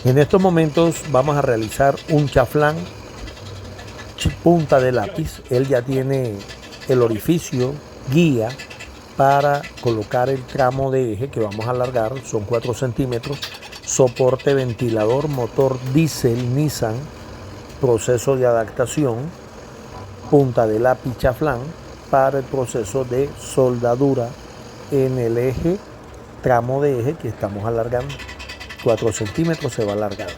En estos momentos vamos a realizar un chaflán punta de lápiz. Él ya tiene el orificio guía para colocar el tramo de eje que vamos a alargar, son 4 centímetros, soporte ventilador, motor diésel Nissan, proceso de adaptación, punta de lápiz chaflán para el proceso de soldadura en el eje, tramo de eje que estamos alargando. 4 centímetros se va a alargar.